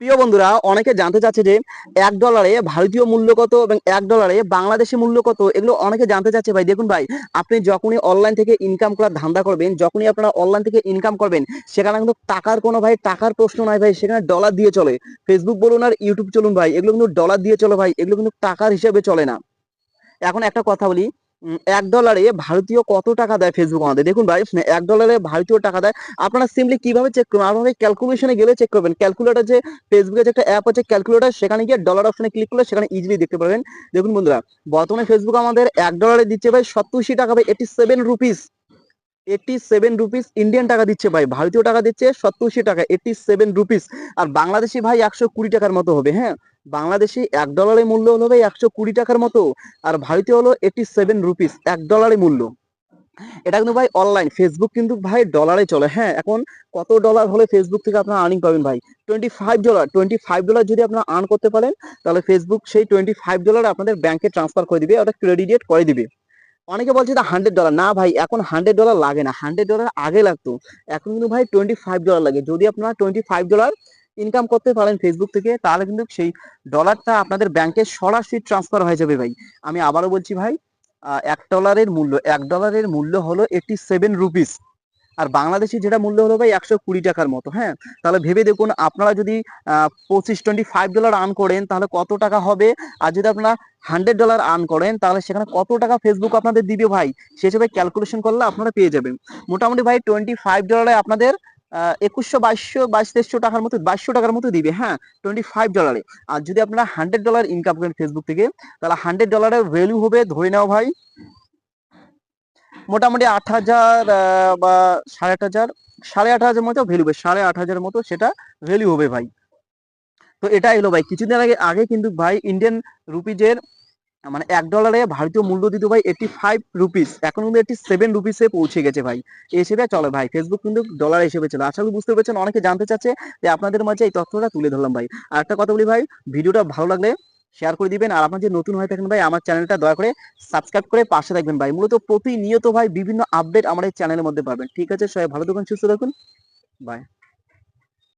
প্রিয় বন্ধুরা, অনেকে জানতে চাচ্ছে যে $1 ভারতীয় মূল্য কত এবং $1 বাংলাদেশি মূল্য কত, এগুলো অনেকে জানতে চাচ্ছে। ভাই দেখুন ভাই, আপনি যখনই অনলাইন থেকে ইনকাম করার ধান্দা করবেন, যখনই আপনারা অনলাইন থেকে ইনকাম করবেন, সেখানে কিন্তু টাকার কোনো ভাই টাকার প্রশ্ন নাই ভাই, সেখানে ডলার দিয়ে চলে। ফেসবুক বলুন আর ইউটিউব চলুন ভাই, এগুলো কিন্তু ডলার দিয়ে চলে ভাই, এগুলো কিন্তু টাকার হিসেবে চলে না। এখন একটা কথা বলি, $1 ভারতীয় কত টাকা দেয় ফেসবুক আমাদের? দেখুন ভাই, $1 ভারতীয় টাকা দেয়। আপনারা সিম্পলি কিভাবে চেক করবেন? আপনারা ক্যালকুলেশনে গেলে চেক করবেন। ক্যালকুলেটর যে ফেসবুকের যে একটা অ্যাপ আছে ক্যালকুলেটর, সেখানে গিয়ে ডলার অপশনে ক্লিক করলে সেখানে ইজিলি দেখতে পারবেন। দেখুন বন্ধুরা, বর্তমানে ফেসবুক আমাদের $1 দিচ্ছে ভাই 87 টাকা ভাই, 87 রুপিস। 87 রুপিস ইন্ডিয়ান টাকা দিচ্ছে ভাই, ভারতীয় টাকা দিচ্ছে 87 টাকা, 87 রুপিস। আর বাংলাদেশি ভাই 120 টাকার মতো হবে। হ্যাঁ, বাংলাদেশি $1 মূল্য হলো ভাই 120 টাকার মতো, আর ভারতীয় হলো 87 রুপিস, $1 মূল্য। এটা কিন্তু ভাই অনলাইন, ফেসবুক কিন্তু ভাই ডলারে চলে। হ্যাঁ, এখন কত ডলার হলে ফেসবুক থেকে আপনারা আর্নিং পাবেন ভাই? $25 যদি আপনারা আর্ন করতে পারেন, তাহলে ফেসবুক সেই $25 আপনাদের ব্যাংকে ট্রান্সফার করে দিবে, ওটা ক্রেডিট করে দিবে। অনেকে বলছে যে $100, না ভাই, এখন $100 লাগে না, $100 আগে লাগতো। এখন কিন্তু ভাই $25 লাগে। যদি আপনারা $25 ইনকাম করতে পারেন ফেসবুক থেকে, তাহলে কিন্তু সেই ডলারটা আপনাদের ব্যাংকে সরাসরি ট্রান্সফার হয়ে যাবে ভাই। আমি আবারও বলছি ভাই, $1 হলো 87 রুপিস। আর বাংলাদেশি যেটা মূল্য হলো ভাই 120 টাকার মতো। হ্যাঁ, তাহলে ভেবে দেখুন, আপনারা যদি 25 $25 আর্ন করেন তাহলে কত টাকা হবে। আর যদি আপনারা $100 আর্ন করেন, তাহলে সেখানে কত টাকা ফেসবুক আপনাদের দিবে ভাই, সে হিসেবে ক্যালকুলেশন করলে আপনারা পেয়ে যাবেন। মোটামুটি ভাই $25 আপনাদের 2100, 2200, 2300 টাকার মতো, 2200 টাকার মতো দিবে। হ্যাঁ, $25। আর যদি আপনারা $100 ইনকাম করেন ফেসবুক থেকে, তাহলে $100 ভ্যালু হবে, ধরে নাও ভাই, মোটামুটি 8,000 বা 8,500, 8,500 মতো ভ্যালু হবে, 8,500 মতো সেটা ভ্যালু হবে ভাই। তো এটা এলো ভাই, কিছুদিন আগে আগে কিন্তু ভাই ইন্ডিয়ান রুপিজের মানে $1 ভারতীয় মূল্য দিত ভাই 85 রুপিস, এখন কিন্তু 87 রুপিসে পৌঁছে গেছে ভাই। এই হিসেবে চলে ভাই, ফেসবুক কিন্তু ডলার হিসেবে চলে। আশা করি বুঝতে পেরেছেন। অনেকে জানতে চাচ্ছে, যে আপনাদের মাঝে এই তথ্যটা তুলে ধরলাম ভাই। আর একটা কথা বলি ভাই, ভিডিওটা ভালো লাগলে শেয়ার করে দিবেন। আর আপনার যে নতুন হয়ে থাকেন ভাই, আমার চ্যানেলটা দয়া করে সাবস্ক্রাইব করে পাশে থাকবেন ভাই। মূলত প্রতিনিয়ত ভাই বিভিন্ন আপডেট আমার এই চ্যানেলের মধ্যে পাবেন। ঠিক আছে, সবাই ভালো থাকুন, সুস্থ থাকুন, বাই।